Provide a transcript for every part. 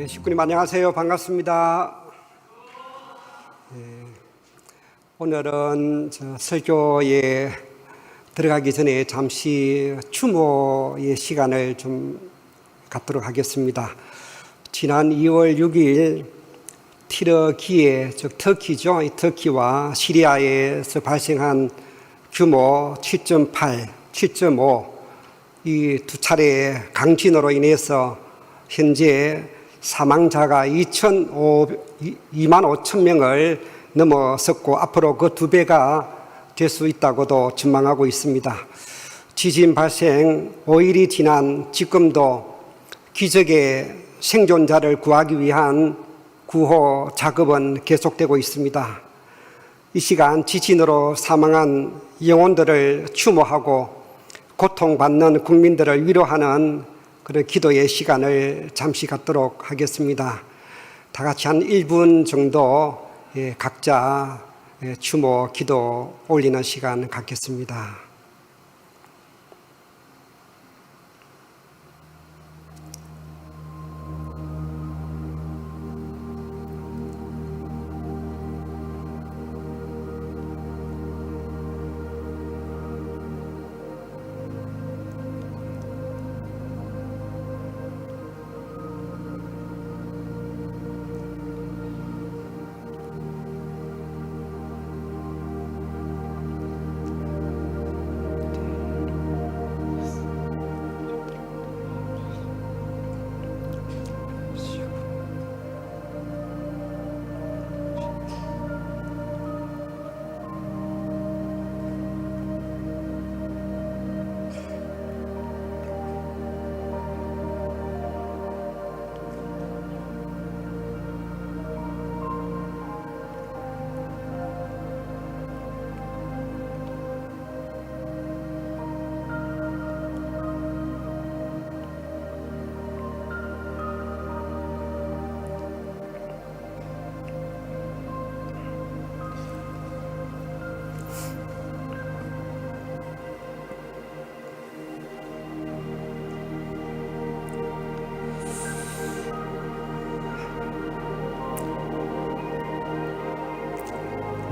네, 식구님 안녕하세요. 반갑습니다. 오늘은 설교에 들어가기 전에 잠시 추모의 시간을 좀 갖도록 하겠습니다. 지난 2월 6일 티르키예, 즉 터키죠. 이 터키와 시리아에서 발생한 규모 7.8, 7.5 이 두 차례의 강진으로 인해서 현재 사망자가 2만 5천 명을 넘어섰고 앞으로 그 두 배가 될 수 있다고도 전망하고 있습니다. 지진 발생 5일이 지난 지금도 기적의 생존자를 구하기 위한 구호 작업은 계속되고 있습니다. 이 시간 지진으로 사망한 영혼들을 추모하고 고통받는 국민들을 위로하는 그런 기도의 시간을 잠시 갖도록 하겠습니다. 다 같이 한 1분 정도 각자 추모 기도 올리는 시간 갖겠습니다.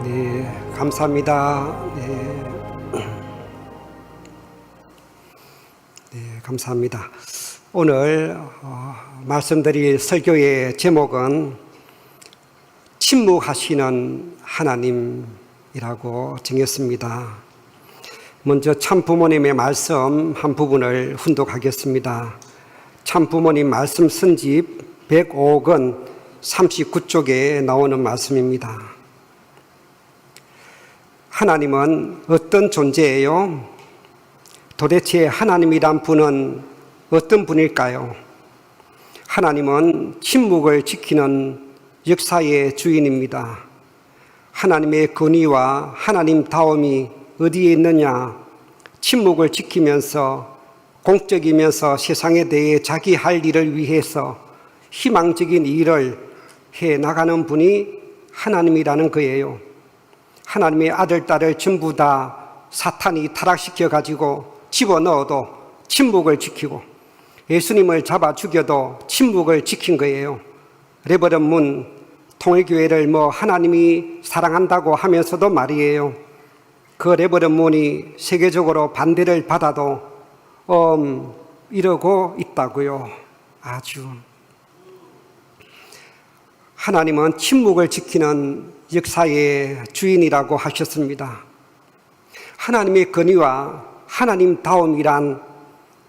네, 감사합니다. 감사합니다. 오늘 말씀드릴 설교의 제목은 침묵하시는 하나님이라고 정했습니다. 먼저 참부모님의 말씀 한 부분을 훈독하겠습니다. 참부모님 말씀 선집 105권 39쪽에 나오는 말씀입니다. 하나님은 어떤 존재예요? 도대체 하나님이란 분은 어떤 분일까요? 하나님은 침묵을 지키는 역사의 주인입니다. 하나님의 권위와 하나님다움이 어디에 있느냐? 침묵을 지키면서 공적이면서 세상에 대해 자기 할 일을 위해서 희망적인 일을 해 나가는 분이 하나님이라는 거예요. 하나님의 아들, 딸을 전부 다 사탄이 타락시켜 가지고 집어넣어도 침묵을 지키고 예수님을 잡아 죽여도 침묵을 지킨 거예요. 레버런 문 통일교회를 하나님이 사랑한다고 하면서도 말이에요. 그 레버런 문이 세계적으로 반대를 받아도 이러고 있다고요. 아주 하나님은 침묵을 지키는 역사의 주인이라고 하셨습니다. 하나님의 권위와 하나님다움이란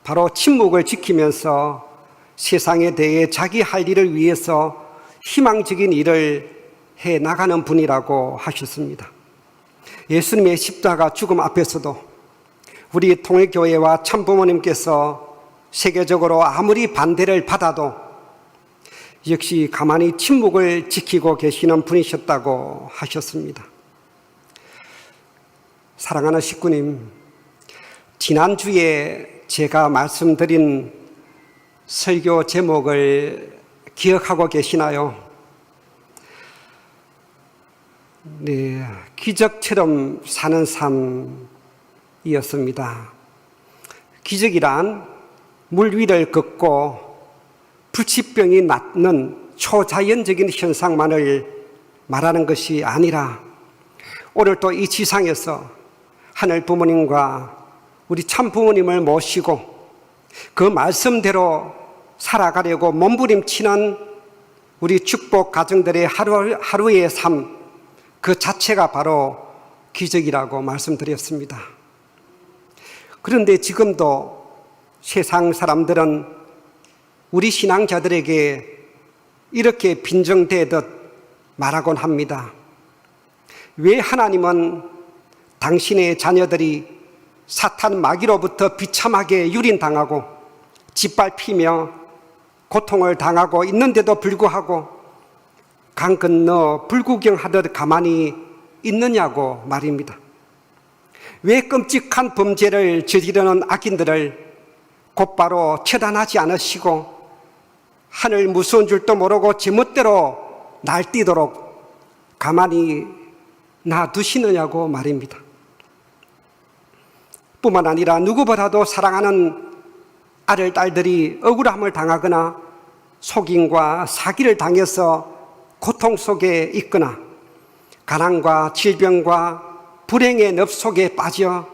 바로 침묵을 지키면서 세상에 대해 자기 할 일을 위해서 희망적인 일을 해 나가는 분이라고 하셨습니다. 예수님의 십자가 죽음 앞에서도 우리 통일교회와 참부모님께서 세계적으로 아무리 반대를 받아도 역시 가만히 침묵을 지키고 계시는 분이셨다고 하셨습니다. 사랑하는 식구님, 지난주에 제가 말씀드린 설교 제목을 기억하고 계시나요? 네, 기적처럼 사는 삶이었습니다. 기적이란 물 위를 걷고 불치병이 낫는 초자연적인 현상만을 말하는 것이 아니라 오늘 또 이 지상에서 하늘 부모님과 우리 참 부모님을 모시고 그 말씀대로 살아가려고 몸부림치는 우리 축복 가정들의 하루의 삶, 그 자체가 바로 기적이라고 말씀드렸습니다. 그런데 지금도 세상 사람들은 우리 신앙자들에게 이렇게 빈정대듯 말하곤 합니다. 왜 하나님은 당신의 자녀들이 사탄 마귀로부터 비참하게 유린당하고 짓밟히며 고통을 당하고 있는데도 불구하고 강 건너 불구경하듯 가만히 있느냐고 말입니다. 왜 끔찍한 범죄를 저지르는 악인들을 곧바로 처단하지 않으시고 하늘 무서운 줄도 모르고 제멋대로 날뛰도록 가만히 놔두시느냐고 말입니다. 뿐만 아니라 누구보다도 사랑하는 아들, 딸들이 억울함을 당하거나 속임과 사기를 당해서 고통 속에 있거나 가난과 질병과 불행의 늪 속에 빠져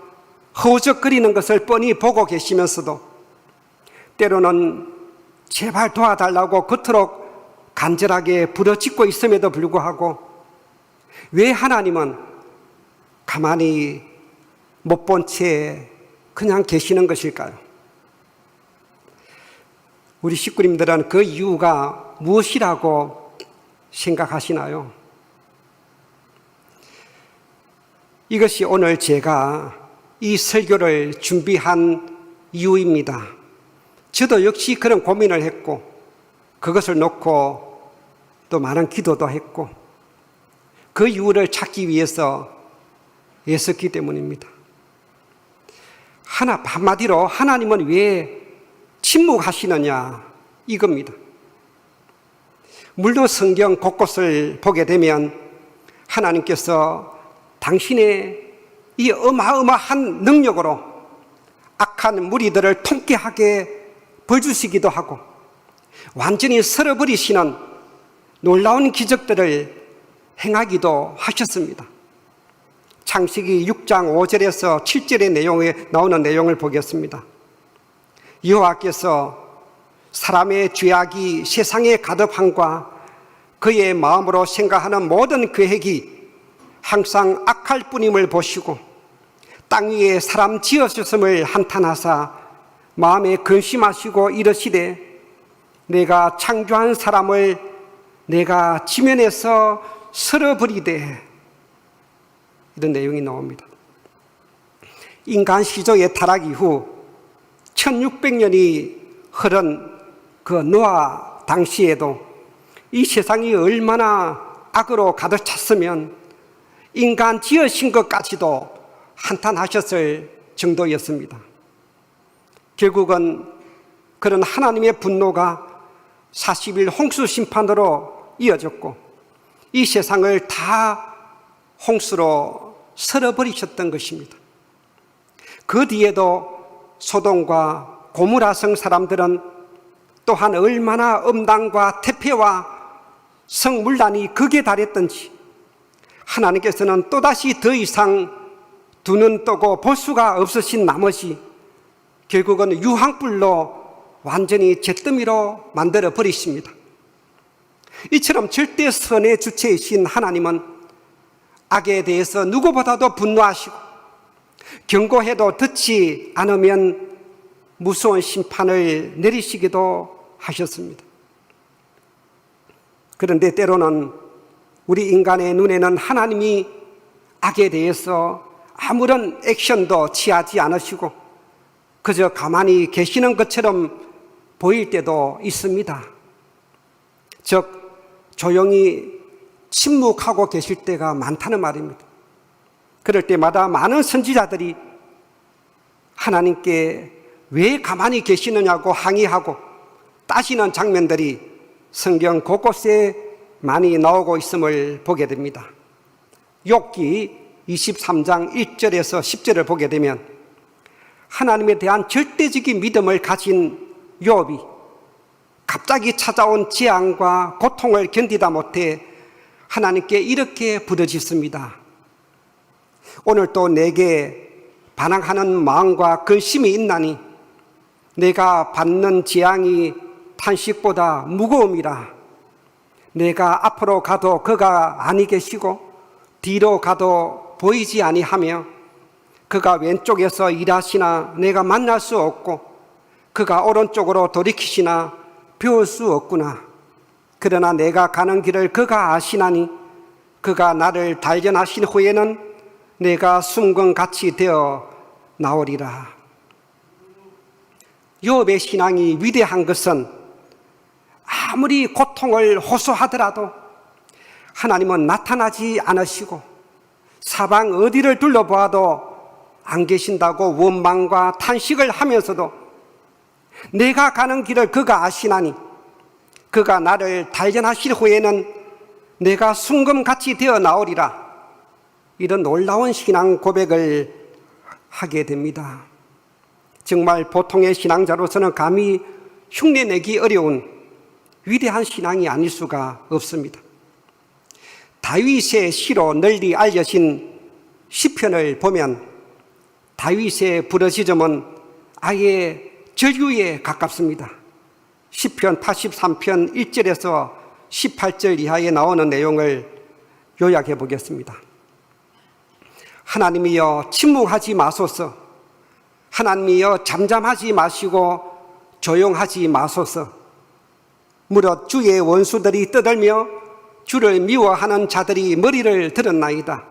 허우적거리는 것을 뻔히 보고 계시면서도 때로는 제발 도와달라고 그토록 간절하게 부르짖고 있음에도 불구하고 왜 하나님은 가만히 못 본 채 그냥 계시는 것일까요? 우리 식구님들은 그 이유가 무엇이라고 생각하시나요? 이것이 오늘 제가 이 설교를 준비한 이유입니다. 저도 역시 그런 고민을 했고 그것을 놓고 또 많은 기도도 했고 그 이유를 찾기 위해서 애썼기 때문입니다. 한마디로 하나님은 왜 침묵하시느냐 이겁니다. 물론 성경 곳곳을 보게 되면 하나님께서 당신의 이 어마어마한 능력으로 악한 무리들을 통쾌하게 벌주시기도 하고 완전히 쓸어버리시는 놀라운 기적들을 행하기도 하셨습니다. 창세기 6장 5절에서 7절의 내용에 나오는 내용을 보겠습니다. 여호와께서 사람의 죄악이 세상에 가득함과 그의 마음으로 생각하는 모든 계획이 항상 악할 뿐임을 보시고 땅 위에 사람 지으셨음을 한탄하사 마음에 근심하시고 이르시되 내가 창조한 사람을 내가 지면에서 쓸어버리되 이런 내용이 나옵니다. 인간 시조의 타락 이후 1600년이 흐른 그 노아 당시에도 이 세상이 얼마나 악으로 가득 찼으면 인간 지으신 것까지도 한탄하셨을 정도였습니다. 결국은 그런 하나님의 분노가 40일 홍수 심판으로 이어졌고 이 세상을 다 홍수로 쓸어버리셨던 것입니다. 그 뒤에도 소돔과 고모라 성 사람들은 또한 얼마나 음란과 태폐와 성문란이 극에 달했던지 하나님께서는 또다시 더 이상 두 눈 뜨고 볼 수가 없으신 나머지 결국은 유황불로 완전히 잿더미로 만들어 버리십니다. 이처럼 절대 선의 주체이신 하나님은 악에 대해서 누구보다도 분노하시고 경고해도 듣지 않으면 무서운 심판을 내리시기도 하셨습니다. 그런데 때로는 우리 인간의 눈에는 하나님이 악에 대해서 아무런 액션도 취하지 않으시고 그저 가만히 계시는 것처럼 보일 때도 있습니다. 즉 조용히 침묵하고 계실 때가 많다는 말입니다. 그럴 때마다 많은 선지자들이 하나님께 왜 가만히 계시느냐고 항의하고 따지는 장면들이 성경 곳곳에 많이 나오고 있음을 보게 됩니다. 욥기 23장 1절에서 10절을 보게 되면 하나님에 대한 절대적인 믿음을 가진 욥이 갑자기 찾아온 재앙과 고통을 견디다 못해 하나님께 이렇게 부르짖습니다. 오늘 또 내게 반항하는 마음과 근심이 있나니 내가 받는 재앙이 탄식보다 무거움이라. 내가 앞으로 가도 그가 아니 계시고 뒤로 가도 보이지 아니하며 그가 왼쪽에서 일하시나 내가 만날 수 없고 그가 오른쪽으로 돌이키시나 배울 수 없구나. 그러나 내가 가는 길을 그가 아시나니 그가 나를 단련하신 후에는 내가 숨금같이 되어 나오리라. 욥의 신앙이 위대한 것은 아무리 고통을 호소하더라도 하나님은 나타나지 않으시고 사방 어디를 둘러보아도 안 계신다고 원망과 탄식을 하면서도 내가 가는 길을 그가 아시나니 그가 나를 단련하실 후에는 내가 순금같이 되어 나오리라. 이런 놀라운 신앙 고백을 하게 됩니다. 정말 보통의 신앙자로서는 감히 흉내내기 어려운 위대한 신앙이 아닐 수가 없습니다. 다윗의 시로 널리 알려진 시편을 보면 다윗의 부르짖음은 아예 절규에 가깝습니다. 시편 83편 1절에서 18절 이하에 나오는 내용을 요약해 보겠습니다. 하나님이여 침묵하지 마소서. 하나님이여 잠잠하지 마시고 조용하지 마소서. 무릇 주의 원수들이 떠들며 주를 미워하는 자들이 머리를 들었나이다.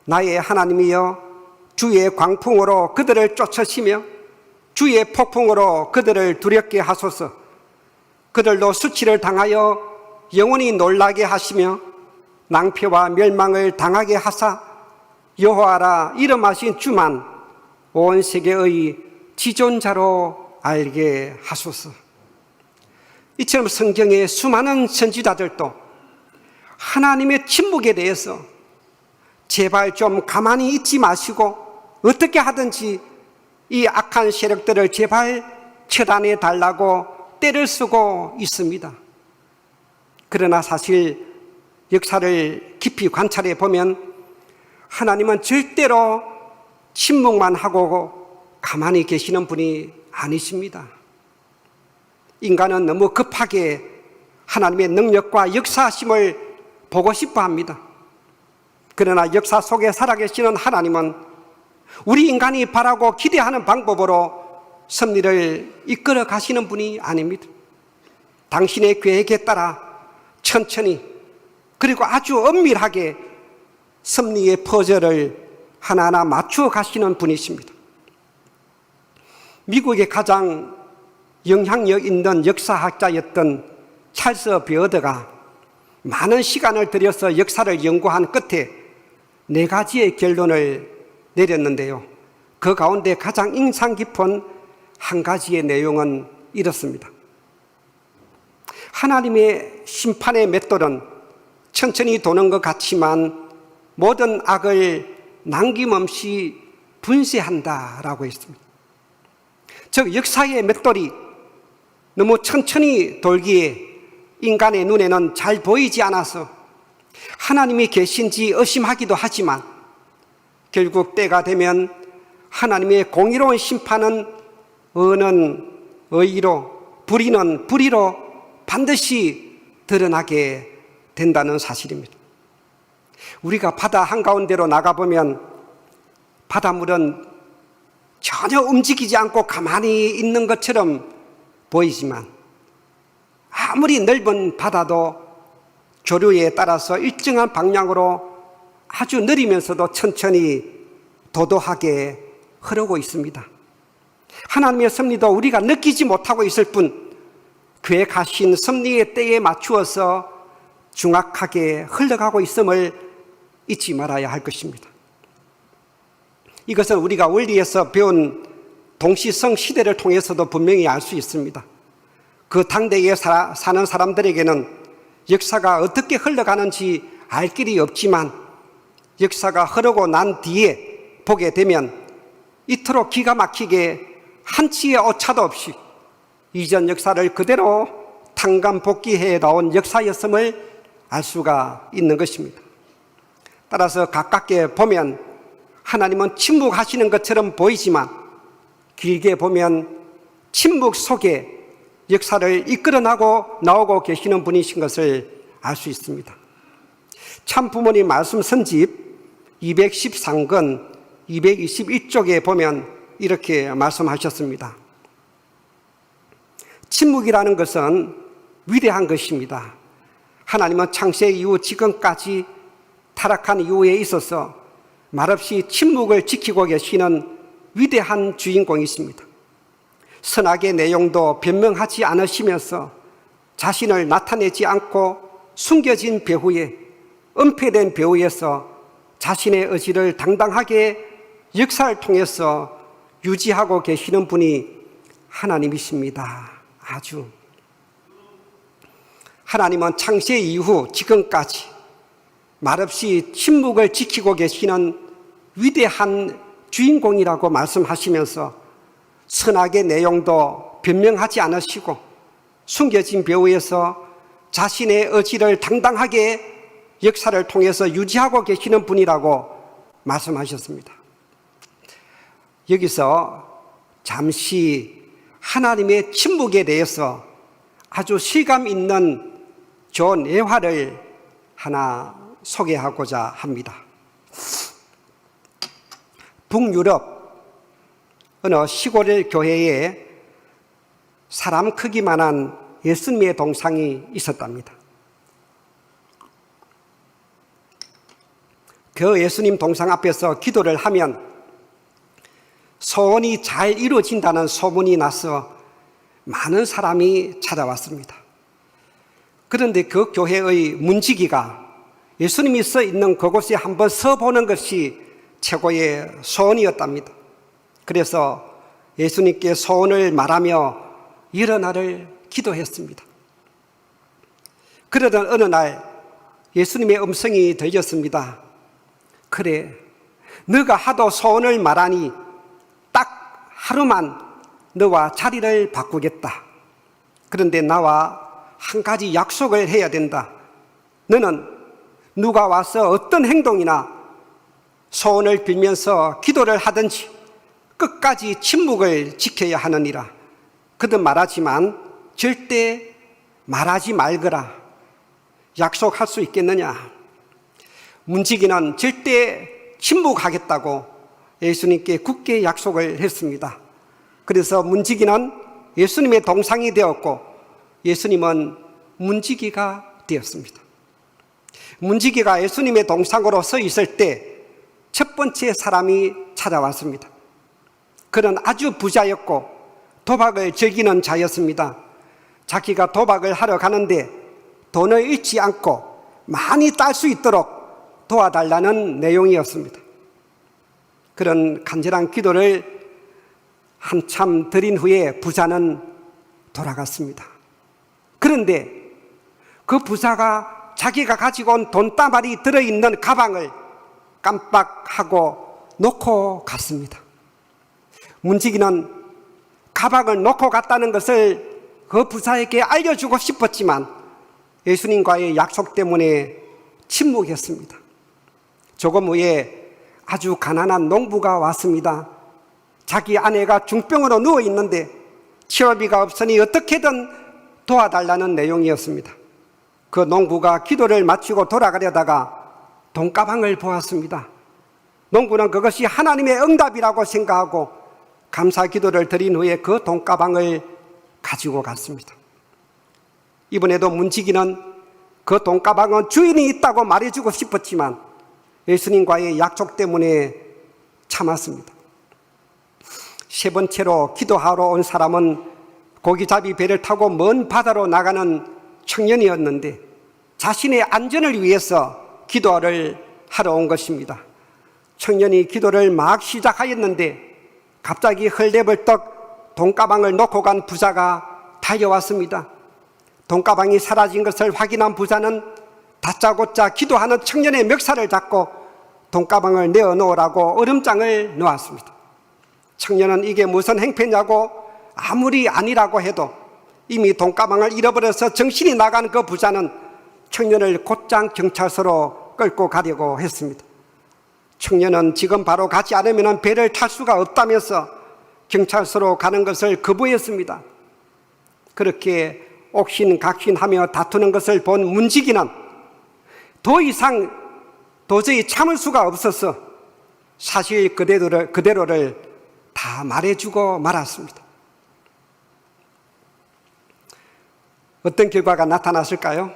나의 하나님이여 주의 광풍으로 그들을 쫓으시며 주의 폭풍으로 그들을 두렵게 하소서. 그들도 수치를 당하여 영원히 놀라게 하시며 낭패와 멸망을 당하게 하사 여호와라 이름하신 주만 온 세계의 지존자로 알게 하소서. 이처럼 성경의 수많은 선지자들도 하나님의 침묵에 대해서 제발 좀 가만히 있지 마시고 어떻게 하든지 이 악한 세력들을 제발 처단해 달라고 떼를 쓰고 있습니다. 그러나 사실 역사를 깊이 관찰해 보면 하나님은 절대로 침묵만 하고 가만히 계시는 분이 아니십니다. 인간은 너무 급하게 하나님의 능력과 역사하심을 보고 싶어 합니다. 그러나 역사 속에 살아계시는 하나님은 우리 인간이 바라고 기대하는 방법으로 섭리를 이끌어 가시는 분이 아닙니다. 당신의 계획에 따라 천천히 그리고 아주 엄밀하게 섭리의 퍼즐을 하나하나 맞추어 가시는 분이십니다. 미국의 가장 영향력 있는 역사학자였던 찰스 비어드가 많은 시간을 들여서 역사를 연구한 끝에 4가지의 결론을 내렸는데요. 그 가운데 가장 인상 깊은 한 가지의 내용은 이렇습니다. 하나님의 심판의 맷돌은 천천히 도는 것 같지만 모든 악을 남김없이 분쇄한다라고 했습니다. 즉 역사의 맷돌이 너무 천천히 돌기에 인간의 눈에는 잘 보이지 않아서 하나님이 계신지 의심하기도 하지만 결국 때가 되면 하나님의 공의로운 심판은 의는 의로 불의는 불의로 반드시 드러나게 된다는 사실입니다. 우리가 바다 한가운데로 나가보면 바닷물은 전혀 움직이지 않고 가만히 있는 것처럼 보이지만 아무리 넓은 바다도 조류에 따라서 일정한 방향으로 아주 느리면서도 천천히 도도하게 흐르고 있습니다. 하나님의 섭리도 우리가 느끼지 못하고 있을 뿐 계획하신 섭리의 때에 맞추어서 정확하게 흘러가고 있음을 잊지 말아야 할 것입니다. 이것은 우리가 원리에서 배운 동시성 시대를 통해서도 분명히 알 수 있습니다. 그 당대에 사는 사람들에게는 역사가 어떻게 흘러가는지 알 길이 없지만 역사가 흐르고 난 뒤에 보게 되면 이토록 기가 막히게 한치의 오차도 없이 이전 역사를 그대로 상감복귀해 나온 역사였음을 알 수가 있는 것입니다. 따라서 가깝게 보면 하나님은 침묵하시는 것처럼 보이지만 길게 보면 침묵 속에 역사를 이끌어 나오고 계시는 분이신 것을 알 수 있습니다. 참부모님 말씀 선집 213권 221쪽에 보면 이렇게 말씀하셨습니다. 침묵이라는 것은 위대한 것입니다. 하나님은 창세 이후 지금까지 타락한 이후에 있어서 말없이 침묵을 지키고 계시는 위대한 주인공이십니다. 선악의 내용도 변명하지 않으시면서 자신을 나타내지 않고 숨겨진 배후에, 은폐된 배후에서 자신의 의지를 당당하게 역사를 통해서 유지하고 계시는 분이 하나님이십니다. 아주 하나님은 창세 이후 지금까지 말없이 침묵을 지키고 계시는 위대한 주인공이라고 말씀하시면서 선악의 내용도 변명하지 않으시고 숨겨진 배후에서 자신의 의지를 당당하게 역사를 통해서 유지하고 계시는 분이라고 말씀하셨습니다. 여기서 잠시 하나님의 침묵에 대해서 아주 실감 있는 좋은 예화를 하나 소개하고자 합니다. 북유럽 어느 시골 교회에 사람 크기만한 예수님의 동상이 있었답니다. 그 예수님 동상 앞에서 기도를 하면 소원이 잘 이루어진다는 소문이 나서 많은 사람이 찾아왔습니다. 그런데 그 교회의 문지기가 예수님이 서 있는 그곳에 한번 서보는 것이 최고의 소원이었답니다. 그래서 예수님께 소원을 말하며 여러 날을 기도했습니다. 그러던 어느 날 예수님의 음성이 들렸습니다. 그래, 너가 하도 소원을 말하니 딱 하루만 너와 자리를 바꾸겠다. 그런데 나와 한 가지 약속을 해야 된다. 너는 누가 와서 어떤 행동이나 소원을 빌면서 기도를 하든지 끝까지 침묵을 지켜야 하느니라. 거듭 말하지만 절대 말하지 말거라. 약속할 수 있겠느냐? 문지기는 절대 침묵하겠다고 예수님께 굳게 약속을 했습니다. 그래서 문지기는 예수님의 동상이 되었고 예수님은 문지기가 되었습니다. 문지기가 예수님의 동상으로 서 있을 때 첫 번째 사람이 찾아왔습니다. 그는 아주 부자였고 도박을 즐기는 자였습니다. 자기가 도박을 하러 가는데 돈을 잃지 않고 많이 딸 수 있도록 도와달라는 내용이었습니다. 그런 간절한 기도를 한참 드린 후에 부자는 돌아갔습니다. 그런데 그 부자가 자기가 가지고 온 돈다발이 들어있는 가방을 깜빡하고 놓고 갔습니다. 문지기는 가방을 놓고 갔다는 것을 그 부자에게 알려주고 싶었지만 예수님과의 약속 때문에 침묵했습니다. 조금 후에 아주 가난한 농부가 왔습니다. 자기 아내가 중병으로 누워 있는데 치료비가 없으니 어떻게든 도와달라는 내용이었습니다. 그 농부가 기도를 마치고 돌아가려다가 돈가방을 보았습니다. 농부는 그것이 하나님의 응답이라고 생각하고 감사 기도를 드린 후에 그 돈가방을 가지고 갔습니다. 이번에도 문지기는 그 돈가방은 주인이 있다고 말해주고 싶었지만 예수님과의 약속 때문에 참았습니다. 세 번째로 기도하러 온 사람은 고기잡이 배를 타고 먼 바다로 나가는 청년이었는데 자신의 안전을 위해서 기도를 하러 온 것입니다. 청년이 기도를 막 시작하였는데 갑자기 헐레벌떡 돈가방을 놓고 간 부자가 달려왔습니다. 돈가방이 사라진 것을 확인한 부자는 다짜고짜 기도하는 청년의 멱살을 잡고 돈가방을 내어놓으라고 얼음장을 놓았습니다. 청년은 이게 무슨 행패냐고 아무리 아니라고 해도 이미 돈가방을 잃어버려서 정신이 나간 그 부자는 청년을 곧장 경찰서로 끌고 가려고 했습니다. 청년은 지금 바로 가지 않으면 배를 탈 수가 없다면서 경찰서로 가는 것을 거부했습니다. 그렇게 옥신각신하며 다투는 것을 본 문지기는 더 이상 도저히 참을 수가 없어서 사실 그대로를 다 말해주고 말았습니다. 어떤 결과가 나타났을까요?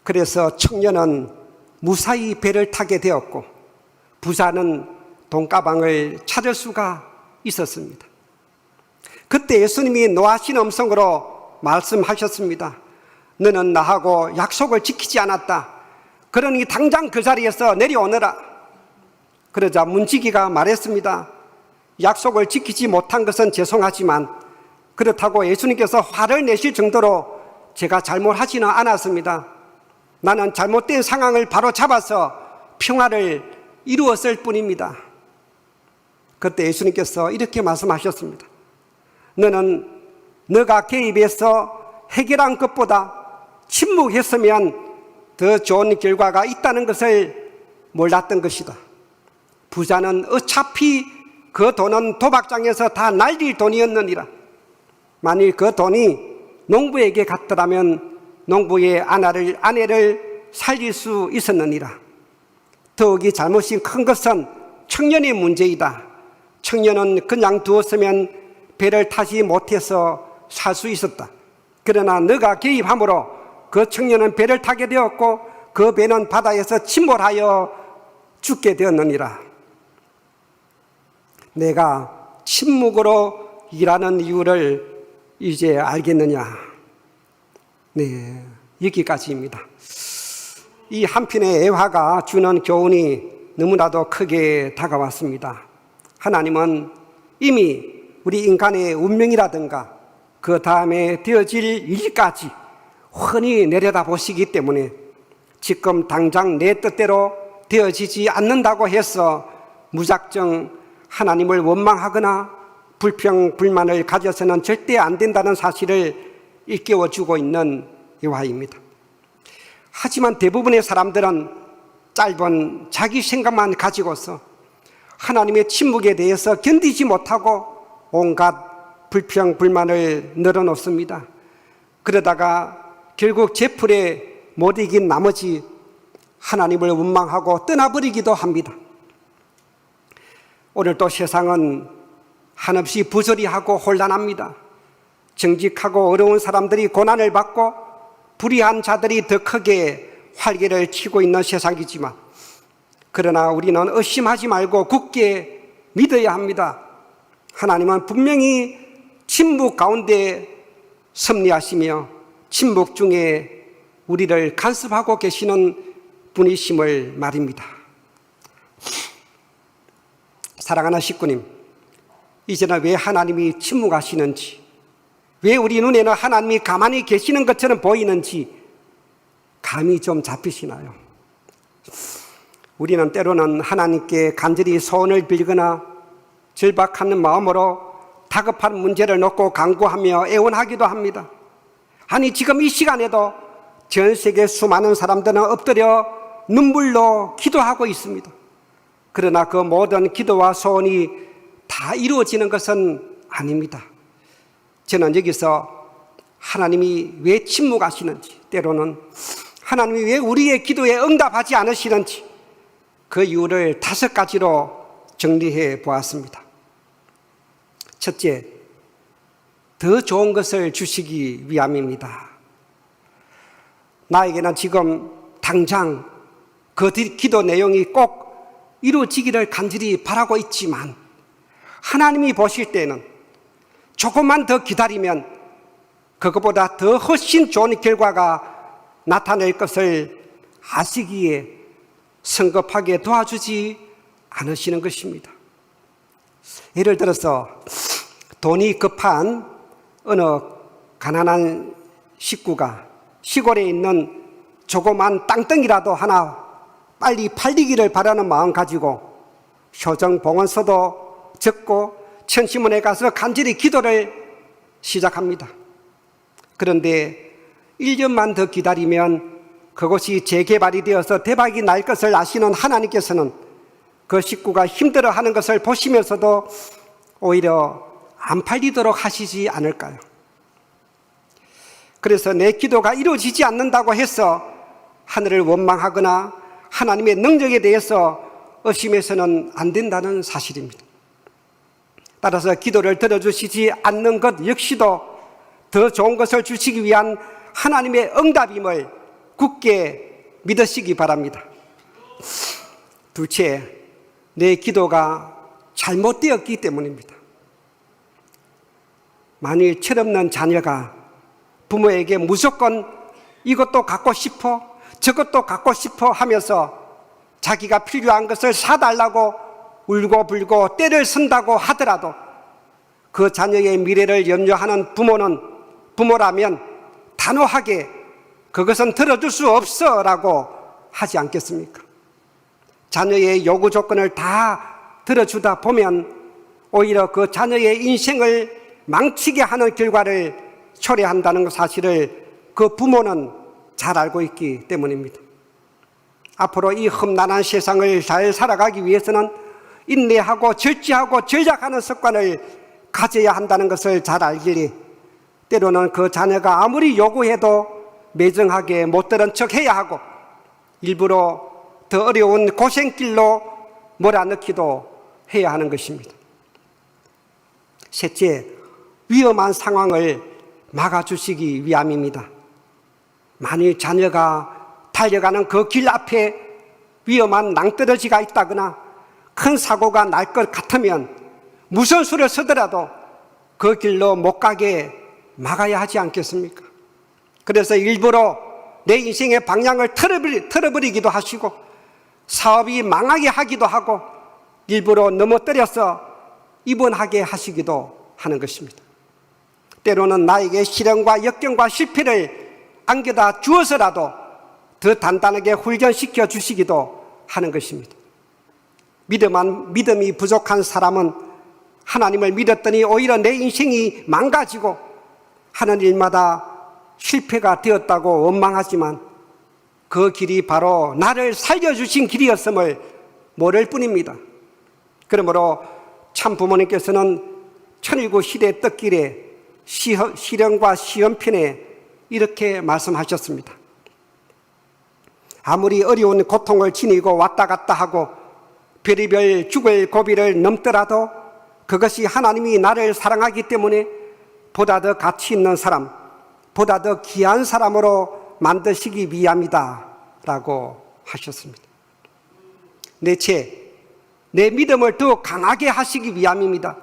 그래서 청년은 무사히 배를 타게 되었고 부자는 돈가방을 찾을 수가 있었습니다. 그때 예수님이 노하신 음성으로 말씀하셨습니다. 너는 나하고 약속을 지키지 않았다. 그러니 당장 그 자리에서 내려오너라. 그러자 문지기가 말했습니다. 약속을 지키지 못한 것은 죄송하지만 그렇다고 예수님께서 화를 내실 정도로 제가 잘못하지는 않았습니다. 나는 잘못된 상황을 바로 잡아서 평화를 이루었을 뿐입니다. 그때 예수님께서 이렇게 말씀하셨습니다. 너는 너가 개입해서 해결한 것보다 침묵했으면 더 좋은 결과가 있다는 것을 몰랐던 것이다. 부자는 어차피 그 돈은 도박장에서 다 날릴 돈이었느니라. 만일 그 돈이 농부에게 갔더라면 농부의 아내를 살릴 수 있었느니라. 더욱이 잘못이 큰 것은 청년의 문제이다. 청년은 그냥 두었으면 배를 타지 못해서 살 수 있었다. 그러나 너가 개입함으로 그 청년은 배를 타게 되었고 그 배는 바다에서 침몰하여 죽게 되었느니라. 내가 침묵으로 일하는 이유를 이제 알겠느냐? 네, 여기까지입니다. 이 한 편의 애화가 주는 교훈이 너무나도 크게 다가왔습니다. 하나님은 이미 우리 인간의 운명이라든가 그 다음에 되어질 일까지 훤히 내려다보시기 때문에 지금 당장 내 뜻대로 되어지지 않는다고 해서 무작정 하나님을 원망하거나 불평, 불만을 가져서는 절대 안 된다는 사실을 일깨워주고 있는 예화입니다. 하지만 대부분의 사람들은 짧은 자기 생각만 가지고서 하나님의 침묵에 대해서 견디지 못하고 온갖 불평, 불만을 늘어놓습니다. 그러다가 결국 제풀에 못 이긴 나머지 하나님을 원망하고 떠나버리기도 합니다. 오늘도 세상은 한없이 부조리하고 혼란합니다. 정직하고 어려운 사람들이 고난을 받고 불의한 자들이 더 크게 활개를 치고 있는 세상이지만 그러나 우리는 의심하지 말고 굳게 믿어야 합니다. 하나님은 분명히 침묵 가운데 섭리하시며 침묵 중에 우리를 간섭하고 계시는 분이심을 말입니다. 사랑하는 식구님, 이제는 왜 하나님이 침묵하시는지, 왜 우리 눈에는 하나님이 가만히 계시는 것처럼 보이는지 감이 좀 잡히시나요? 우리는 때로는 하나님께 간절히 소원을 빌거나 절박한 마음으로 다급한 문제를 놓고 간구하며 애원하기도 합니다. 아니, 지금 이 시간에도 전 세계 수많은 사람들은 엎드려 눈물로 기도하고 있습니다. 그러나 그 모든 기도와 소원이 다 이루어지는 것은 아닙니다. 저는 여기서 하나님이 왜 침묵하시는지, 때로는 하나님이 왜 우리의 기도에 응답하지 않으시는지 그 이유를 5가지로 정리해 보았습니다. 첫째, 더 좋은 것을 주시기 위함입니다. 나에게는 지금 당장 그 기도 내용이 꼭 이루어지기를 간절히 바라고 있지만 하나님이 보실 때는 조금만 더 기다리면 그것보다 더 훨씬 좋은 결과가 나타낼 것을 아시기에 성급하게 도와주지 않으시는 것입니다. 예를 들어서 돈이 급한 어느 가난한 식구가 시골에 있는 조그만 땅덩이라도 하나 빨리 팔리기를 바라는 마음 가지고 효정봉헌서도 적고 천시문에 가서 간절히 기도를 시작합니다. 그런데 1년만 더 기다리면 그것이 재개발이 되어서 대박이 날 것을 아시는 하나님께서는 그 식구가 힘들어하는 것을 보시면서도 오히려 안 팔리도록 하시지 않을까요? 그래서 내 기도가 이루어지지 않는다고 해서 하늘을 원망하거나 하나님의 능력에 대해서 의심해서는 안 된다는 사실입니다. 따라서 기도를 들어주시지 않는 것 역시도 더 좋은 것을 주시기 위한 하나님의 응답임을 굳게 믿으시기 바랍니다. 둘째, 내 기도가 잘못되었기 때문입니다. 만일 철없는 자녀가 부모에게 무조건 이것도 갖고 싶어, 저것도 갖고 싶어 하면서 자기가 필요한 것을 사달라고 울고불고 떼를 쓴다고 하더라도 그 자녀의 미래를 염려하는 부모라면 단호하게 그것은 들어줄 수 없어 라고 하지 않겠습니까? 자녀의 요구 조건을 다 들어주다 보면 오히려 그 자녀의 인생을 망치게 하는 결과를 초래한다는 사실을 그 부모는 잘 알고 있기 때문입니다. 앞으로 이 험난한 세상을 잘 살아가기 위해서는 인내하고 절제하고 전략하는 습관을 가져야 한다는 것을 잘 알기에 때로는 그 자녀가 아무리 요구해도 매정하게 못 들은 척 해야 하고 일부러 더 어려운 고생길로 몰아넣기도 해야 하는 것입니다. 셋째, 위험한 상황을 막아주시기 위함입니다. 만일 자녀가 달려가는 그 길 앞에 위험한 낭떠러지가 있다거나 큰 사고가 날 것 같으면 무슨 수를 쓰더라도 그 길로 못 가게 막아야 하지 않겠습니까? 그래서 일부러 내 인생의 방향을 틀어버리기도 하시고 사업이 망하게 하기도 하고 일부러 넘어뜨려서 입원하게 하시기도 하는 것입니다. 때로는 나에게 시련과 역경과 실패를 안겨다 주어서라도 더 단단하게 훈련시켜 주시기도 하는 것입니다. 믿음이 부족한 사람은 하나님을 믿었더니 오히려 내 인생이 망가지고 하는 일마다 실패가 되었다고 원망하지만 그 길이 바로 나를 살려주신 길이었음을 모를 뿐입니다. 그러므로 참 부모님께서는 천일구 시대 떡길에 시련과 시험편에 이렇게 말씀하셨습니다. 아무리 어려운 고통을 지니고 왔다 갔다 하고 별의별 죽을 고비를 넘더라도 그것이 하나님이 나를 사랑하기 때문에 보다 더 가치 있는 사람, 보다 더 귀한 사람으로 만드시기 위함이다 라고 하셨습니다. 넷째, 내 믿음을 더 강하게 하시기 위함입니다.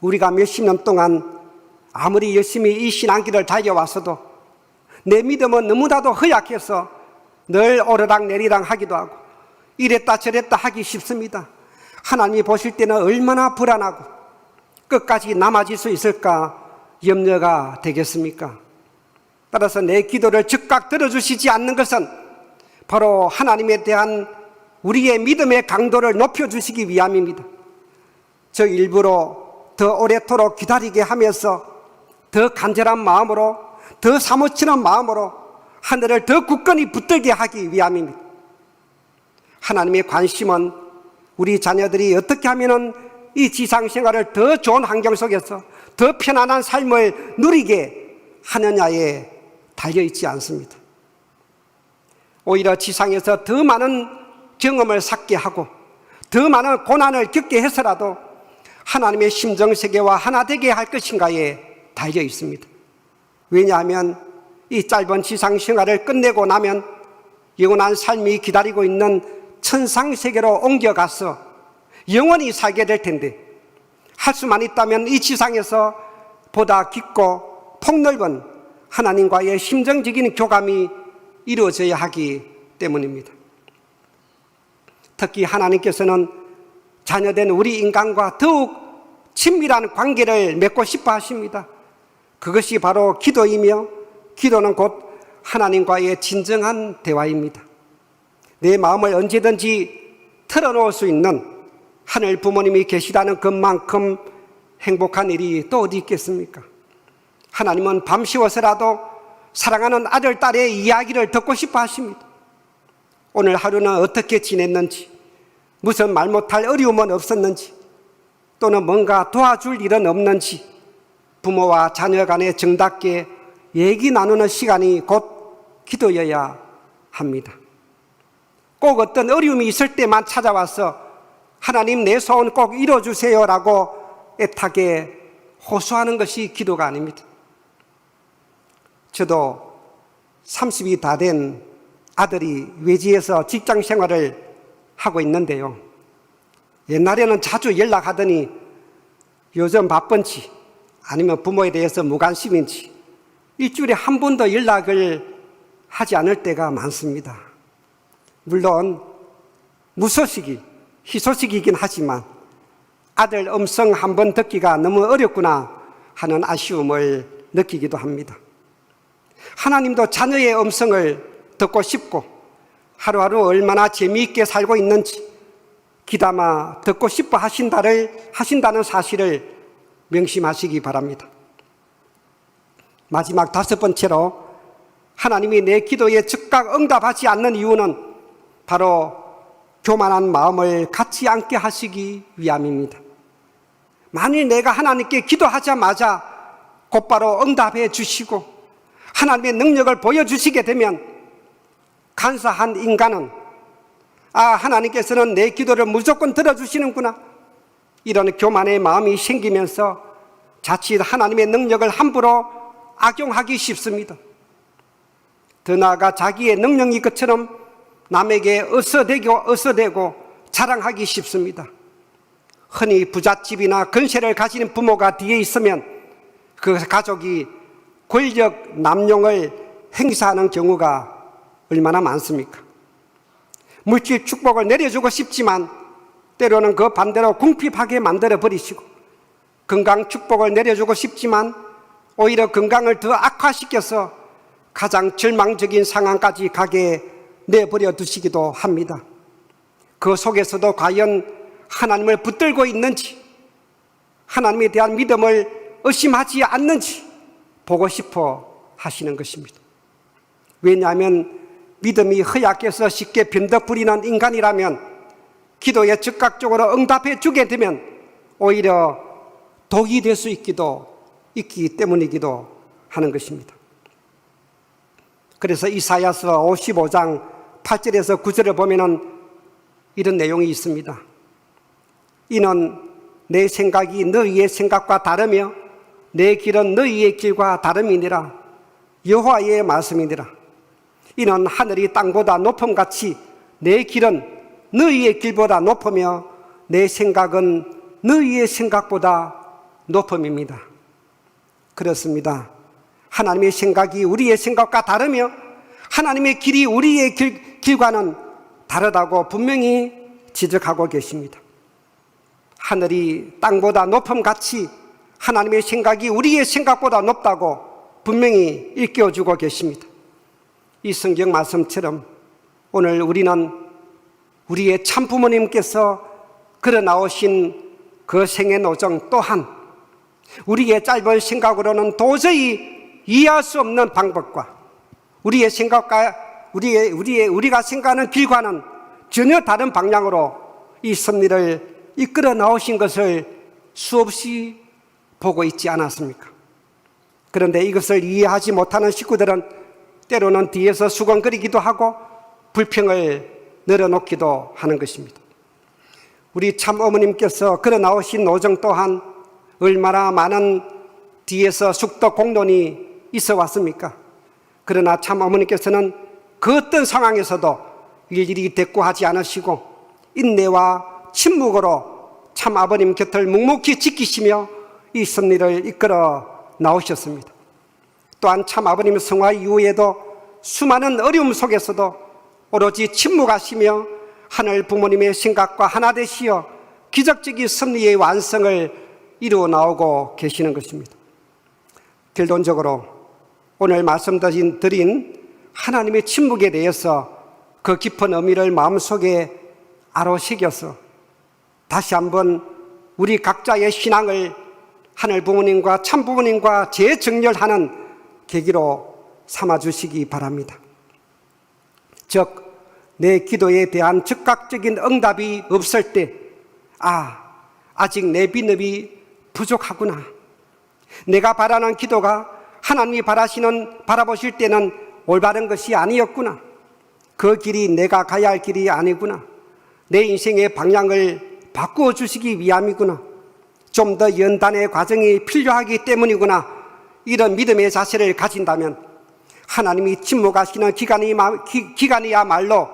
우리가 몇십 년 동안 아무리 열심히 이 신앙길을 달려왔어도 내 믿음은 너무나도 허약해서 늘 오르락내리락 하기도 하고 이랬다 저랬다 하기 쉽습니다. 하나님이 보실 때는 얼마나 불안하고 끝까지 남아질 수 있을까 염려가 되겠습니까? 따라서 내 기도를 즉각 들어주시지 않는 것은 바로 하나님에 대한 우리의 믿음의 강도를 높여주시기 위함입니다. 저 일부러 더 오래도록 기다리게 하면서 더 간절한 마음으로 더 사무치는 마음으로 하늘을 더 굳건히 붙들게 하기 위함입니다. 하나님의 관심은 우리 자녀들이 어떻게 하면 이 지상생활을 더 좋은 환경 속에서 더 편안한 삶을 누리게 하느냐에 달려있지 않습니다. 오히려 지상에서 더 많은 경험을 쌓게 하고 더 많은 고난을 겪게 해서라도 하나님의 심정세계와 하나 되게 할 것인가에 달려 있습니다. 왜냐하면 이 짧은 지상생활을 끝내고 나면 영원한 삶이 기다리고 있는 천상세계로 옮겨가서 영원히 살게 될 텐데 할 수만 있다면 이 지상에서 보다 깊고 폭넓은 하나님과의 심정적인 교감이 이루어져야 하기 때문입니다. 특히 하나님께서는 자녀된 우리 인간과 더욱 친밀한 관계를 맺고 싶어 하십니다. 그것이 바로 기도이며 기도는 곧 하나님과의 진정한 대화입니다. 내 마음을 언제든지 털어놓을 수 있는 하늘 부모님이 계시다는 것만큼 행복한 일이 또 어디 있겠습니까? 하나님은 밤새워서라도 사랑하는 아들, 딸의 이야기를 듣고 싶어 하십니다. 오늘 하루는 어떻게 지냈는지, 무슨 말 못할 어려움은 없었는지, 또는 뭔가 도와줄 일은 없는지 부모와 자녀 간에 정답게 얘기 나누는 시간이 곧 기도여야 합니다. 꼭 어떤 어려움이 있을 때만 찾아와서 하나님 내 소원 꼭 이뤄주세요라고 애타게 호소하는 것이 기도가 아닙니다. 저도 30이 다 된 아들이 외지에서 직장 생활을 하고 있는데요. 옛날에는 자주 연락하더니 요즘 바쁜지 아니면 부모에 대해서 무관심인지 일주일에 한 번도 연락을 하지 않을 때가 많습니다. 물론 무소식이 희소식이긴 하지만 아들 음성 한 번 듣기가 너무 어렵구나 하는 아쉬움을 느끼기도 합니다. 하나님도 자녀의 음성을 듣고 싶고 하루하루 얼마나 재미있게 살고 있는지 귀담아 듣고 싶어 하신다는 사실을 명심하시기 바랍니다. 마지막 5번째로 하나님이 내 기도에 즉각 응답하지 않는 이유는 바로 교만한 마음을 갖지 않게 하시기 위함입니다. 만일 내가 하나님께 기도하자마자 곧바로 응답해 주시고 하나님의 능력을 보여주시게 되면 간사한 인간은 하나님께서는 내 기도를 무조건 들어주시는구나, 이런 교만의 마음이 생기면서 자칫 하나님의 능력을 함부로 악용하기 쉽습니다. 더 나아가 자기의 능력이 것처럼 남에게 어서대고 자랑하기 쉽습니다. 흔히 부잣집이나 근세를 가진 부모가 뒤에 있으면 그 가족이 권력 남용을 행사하는 경우가 얼마나 많습니까? 물질 축복을 내려주고 싶지만 때로는 그 반대로 궁핍하게 만들어버리시고, 건강 축복을 내려주고 싶지만 오히려 건강을 더 악화시켜서 가장 절망적인 상황까지 가게 내버려 두시기도 합니다. 그 속에서도 과연 하나님을 붙들고 있는지, 하나님에 대한 믿음을 의심하지 않는지 보고 싶어 하시는 것입니다. 왜냐하면 믿음이 허약해서 쉽게 변덕 부리는 인간이라면 기도에 즉각적으로 응답해 주게 되면 오히려 독이 될 수 있기 때문이기도 하는 것입니다. 그래서 이사야서 55장 8절에서 9절을 보면은 이런 내용이 있습니다. 이는 내 생각이 너희의 생각과 다르며 내 길은 너희의 길과 다름이니라. 여호와의 말씀이니라. 이는 하늘이 땅보다 높음같이 내 길은 너희의 길보다 높으며 내 생각은 너희의 생각보다 높음입니다. 그렇습니다. 하나님의 생각이 우리의 생각과 다르며 하나님의 길이 우리의 길과는 다르다고 분명히 지적하고 계십니다. 하늘이 땅보다 높음같이 하나님의 생각이 우리의 생각보다 높다고 분명히 일깨워주고 계십니다. 이 성경 말씀처럼 오늘 우리는 우리의 참부모님께서 걸어 나오신 그 생의 노정 또한 우리의 짧은 생각으로는 도저히 이해할 수 없는 방법과 우리의 생각과 우리가 생각하는 길과는 전혀 다른 방향으로 이 섭리를 이끌어 나오신 것을 수없이 보고 있지 않았습니까? 그런데 이것을 이해하지 못하는 식구들은 때로는 뒤에서 수건거리기도 하고 불평을 늘어놓기도 하는 것입니다. 우리 참 어머님께서 걸어 나오신 노정 또한 얼마나 많은 뒤에서 숙덕 공론이 있어 왔습니까? 그러나 참 어머니께서는 그 어떤 상황에서도 일일이 대꾸하지 않으시고 인내와 침묵으로 참 아버님 곁을 묵묵히 지키시며 이 섭리를 이끌어 나오셨습니다. 또한 참 아버님 성화 이후에도 수많은 어려움 속에서도 오로지 침묵하시며 하늘 부모님의 생각과 하나 되시어 기적적인 섭리의 완성을 이루어 나오고 계시는 것입니다. 결론적으로 오늘 말씀드린 하나님의 침묵에 대해서 그 깊은 의미를 마음속에 아로새겨서 다시 한번 우리 각자의 신앙을 하늘 부모님과 참 부모님과 재정렬하는 계기로 삼아주시기 바랍니다. 즉, 내 기도에 대한 즉각적인 응답이 없을 때, 아직 내 믿음이 부족하구나. 내가 바라는 기도가 하나님이 바라보실 때는 올바른 것이 아니었구나. 그 길이 내가 가야 할 길이 아니구나. 내 인생의 방향을 바꾸어 주시기 위함이구나. 좀 더 연단의 과정이 필요하기 때문이구나. 이런 믿음의 자세를 가진다면 하나님이 침묵하시는 기간이야말로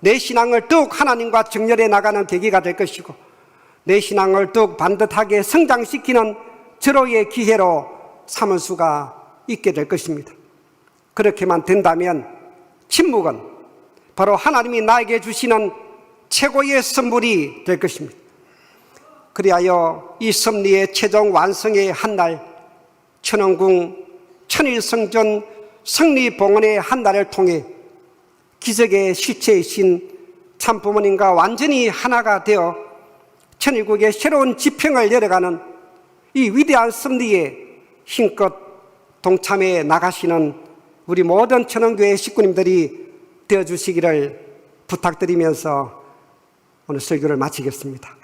내 신앙을 더욱 하나님과 정렬해 나가는 계기가 될 것이고, 내 신앙을 더욱 반듯하게 성장시키는 절호의 기회로 삼을 수가 있게 될 것입니다. 그렇게만 된다면 침묵은 바로 하나님이 나에게 주시는 최고의 선물이 될 것입니다. 그리하여 이 섭리의 최종 완성의 한날, 천왕궁 천일성전 성리봉헌의 한날을 통해 기적의 실체이신 참부모님과 완전히 하나가 되어 천일국의 새로운 지평을 열어가는 이 위대한 섭리에 힘껏 동참해 나가시는 우리 모든 천원교회 식구님들이 되어주시기를 부탁드리면서 오늘 설교를 마치겠습니다.